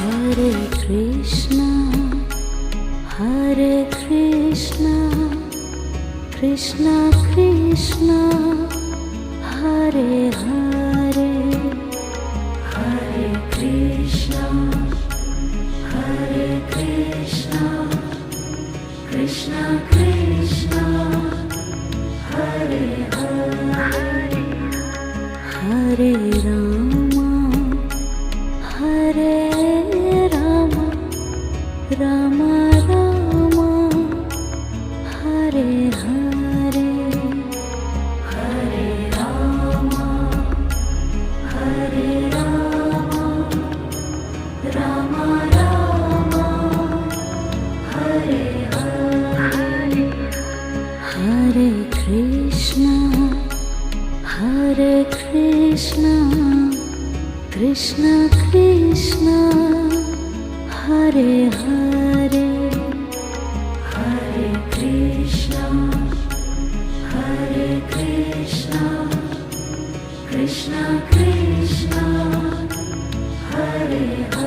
Hare Krishna, Hare Krishna, Krishna Krishna, Hare Hare, Hare Krishna, Hare Krishna, Krishna Krishna, Hare Hare, Hare Rama, Hare Rama, Rama Rama, Hare Hare, Hare Rama, Hare Rama, Rama Rama, Hare Hare, Hare Krishna, Hare Krishna, Krishna Krishna, Hare Hare, Hare Krishna, Hare Krishna, Krishna Krishna, Hare Hare.